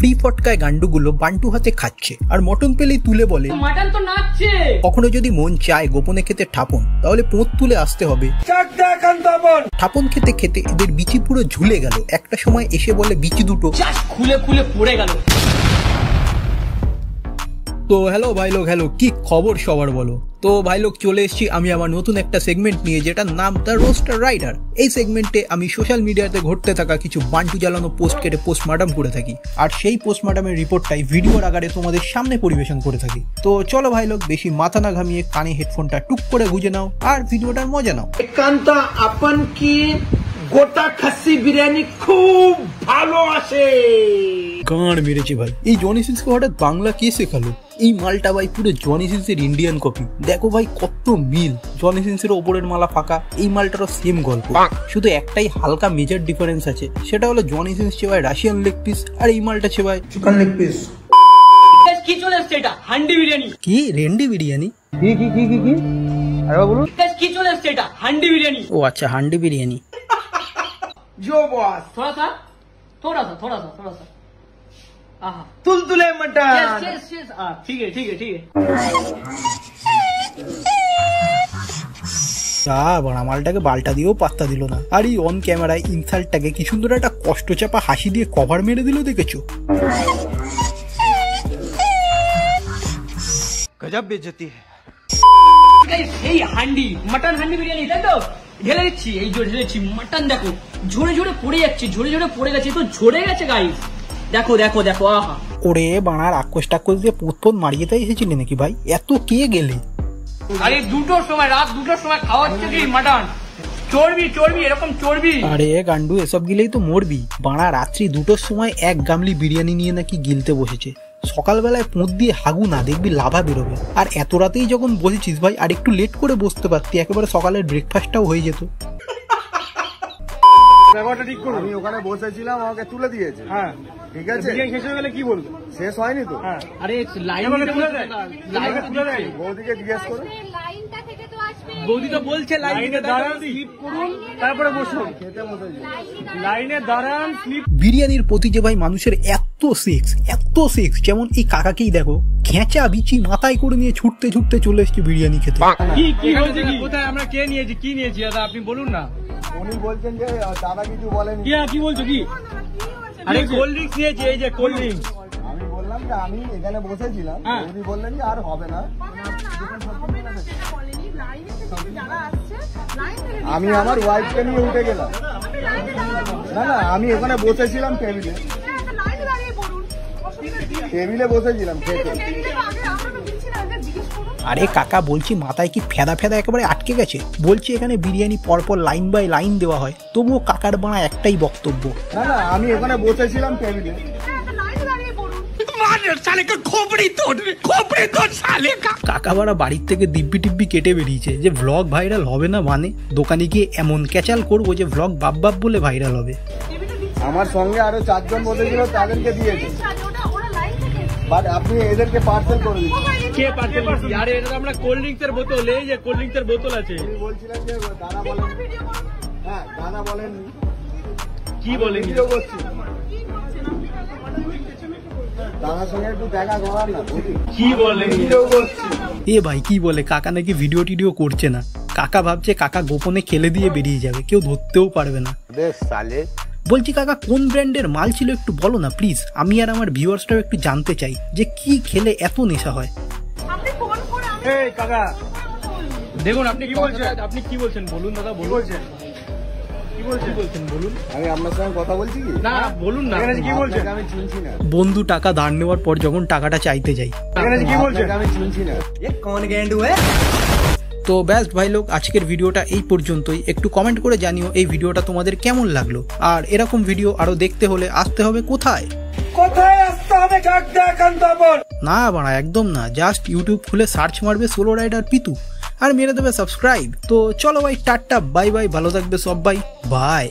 Free ফটকায় গান্ডুগুলো Bantu হাতে খাচ্ছে আর mutton পেলেই তুলে বলে মাটন তো নাচছে। কখনো যদি মন চায় গোপনে খেতে ঠাপন, তাহলে পোঁত তুলে আসতে হবে। ঠাপন খেতে খেতে এদের বিচি পুরো ঝুলে গেল। একটা সময় এসে বলে বিচি দুটো খুলে খুলে পড়ে গেল। তো হ্যালো ভাই লোক, হ্যালো, কি খবর সবার বলো। তো ভাই লোক চলে এসেছি আমি আমার নতুন একটা সেগমেন্ট নিয়ে, যেটার নাম দ্য রোস্টার রাইডার। এই সেগমেন্টে আমি সোশ্যাল মিডিয়াতে ঘটতে থাকা কিছু বান্টু জ্বালানো পোস্ট কেটে পোস্টমার্টম করে থাকি, আর সেই পোস্টমার্টমের রিপোর্টটাই ভিডিওর আকারে তোমাদের সামনে পরিবেশন করে থাকি। তো চলো ভাই লোক, বেশি মাথা না ঘামিয়ে কানে হেডফোনটা টুক করে গুঁজে নাও আর ভিডিওটার মজা নাও। একান্তা আপন কি গোটা খাসি বিরিয়ানি খুব ভালো আসে। গাঁড় মেরেছে ভাই, এই জনি সিন্সকে হঠাৎ বাংলা কে শেখালো? এই মালটা ভাই পুরো জনি সিন্সের ইন্ডিয়ান কপি। দেখো ভাই কত মিল, জনি সিন্সের ওপরের মালা ফাঁকা, এই মালটারও সেম গল্প, শুধু একটাই হালকা মেজর ডিফারেন্স আছে, সেটা হলো জনি সিন্স চেবায় রাশিয়ান লেগ পিস আর এই মালটা চেবায় চিকেন লেগ পিস। কি চলে এসছে এটা? হান্ডি বিরিয়ানি। কি রেন্ডি বিরিয়ানি? কি আরে বলুন কি চলে এসছে এটা? হান্ডি বিরিয়ানি। ও আচ্ছা, হান্ডি বিরিয়ানি। जो बॉस थोड़ा सा आहा तुलतुले मटन। यस ठीक है বড়া মালটাকে বালটা দিয়েও পাত্তা দিল না, আর এই অন ক্যামেরায় ইনসাল্টটাকে কি সুন্দর একটা কষ্ট চাপা হাসি দিয়ে কভার মেরে দিল, দেখেছো? गजब बेइज्जती है। এই হান্ডি মটন হান্ডি বিরিয়ানি, তাই তো? ঢেলে দিচ্ছি, এই যে ঢেলেছি মটন, দেখো ঝরে ঝরে পড়ে যাচ্ছে, ঝরে ঝরে পড়ে গেছে, তো ঝরে গেছে গাইস, দেখো আহা। ওরে বানার আক্কোশ টাক্কোশ দিয়ে পোঁত মারিয়ে তাই এসেছিলি নাকি ভাই? এত কে গেলে? আরে রাত 2টোর সময় খাওয়াচ্ছে কি মটন? চর্বি এরকম চর্বি। আরে গান্ডু, এসব গিলেই তো মরবি। বানা রাত্রি 2টোর সময় এক গামলি বিরিয়ানি নিয়ে নাকি গিলতে বসেছে। সকালবেলায় পোঁত দিয়ে হাগু না, দেখবি লাভা বেরোবে। আর এত রাতেই যখন বসেছিস ভাই, আর একটু লেট করে বসতে পারতি, একেবারে সকালের ব্রেকফাস্টটাও হয়ে যেত। ব্যাপারটা ঠিক করুন। আমি ওখানে বসেছিলাম, আমাকে তুলে দিয়েছে। হ্যাঁ ঠিক আছে, শেষ হয়ে গেলে কি বলবো? শেষ হয়নি তো। আরে লাইন তুলে দেয়। বৌদিকে জিজ্ঞেস করুন। বৌদি তো বলছে লাইনে দাঁড়ান, স্লিপ করুন, তারপরে বসুন। খেতে বসেছি, লাইনে দাঁড়ান, স্লিপ। বিরিয়ানির প্রতি যে ভাই মানুষের এত সেক্স, যেমন এই কাকাকেই দেখো, খেঁচা বিচি মাথায় করে নিয়ে ছুটতে চলে এসছে বিরিয়ানি খেতে। কি হয়েছে? কি কোথায় আমরা কে নিয়েছি, কি নিয়েছি দাদা আপনি বলুন না। উনি বলছেন যে দাদা কিছু বলেন। কি বলছো কি? আরে কোল্ড ড্রিঙ্কস নিয়েছি, এই যে কোল্ড ড্রিঙ্কস। আমি বললাম যে আমি এখানে বসেছিলাম, উনি বললেন যে আর হবে না। আমি আমার ওয়াইফকে নিয়ে উঠে গেলাম। না আমি ওখানে বসেছিলাম টেবিলে বসেছিলাম খেতে। আরে কাকা বলছি, মাথায় কি ফেদা একেবারে আটকে গেছে? বলছি এখানে বিরিয়ানি পরপর লাইন বাই লাইন দেওয়া হয়, তবুও কাকার বানা একটাই বক্তব্য। না আমি ওখানে বসেছিলাম টেবিলে। কাকা বাড়া বাড়ির থেকে দিব্যি টিব্বি কেটে বেরিয়েছে যে ভ্লগ ভাইরাল হবে না, মানে দোকানে গিয়ে এমন ক্যাচাল করবো যে ভ্লগ বাপ বলে ভাইরাল হবে। আমার সঙ্গে আরো 4 জন বসেছিল, তাদেরকে দিয়েছে, বাট আপনি এদেরকে পার্সেল করে দিচ্ছেন। কে পার্সেল? আরে এটা তো আমরা কোল্ড ড্রিঙ্কসের বোতল, এই যে কোল্ড ড্রিঙ্কসের বোতল আছে। বলছিলেন যে দাদা বলেন। হ্যাঁ দাদা বলেন। কি বলেন? ভিডিও করছি, দাদার সঙ্গে একটু দেখা করার না। কি বলে? ভিডিও করছি। এ ভাই কি বলে, কাকা নাকি ভিডিও টিডিও করছে না। কাকা ভাবছে কাকা গোপনে খেলে দিয়ে বেরিয়ে যাবে, কেউ ধরতেও পারবে না। বলছি কাকা কোন ব্র্যান্ডের মাল ছিল একটু বলো না প্লিজ, আমি আর আমার ভিউয়ার্সটাও একটু জানতে চাই যে কি খেলে এত নেশা হয়। এই কাকা দেখুন, আপনি কি বলছেন বলুন দাদা, বলছেন বলুন। আমি আপনার সঙ্গে কথা বলছি কি? না বলুন না, কি বলছেন? আমি চিনছি না। বন্ধু টাকা ধার নেওয়ার পর যখন টাকাটা চাইতে যাই, কি বলছেন? আমি চিনছি না। কোন গ্যান্ডু है? তো ব্যাস ভাই লোক, আজকের ভিডিওটা এই পর্যন্তই। একটু কমেন্ট করে জানিও এই ভিডিওটা তোমাদের কেমন লাগলো, আর এরকম ভিডিও আরো দেখতে হলে আসতে হবে কোথায় আসতে হবে? না বাড়া, একদম না, জাস্ট ইউটিউব খুলে সার্চ মারবে সোলো রাইডার পিতু আর মেরে দেবে সাবস্ক্রাইব। তো চলো ভাই, টাটা বাই বাই, ভালো থাকবে সব, বাই।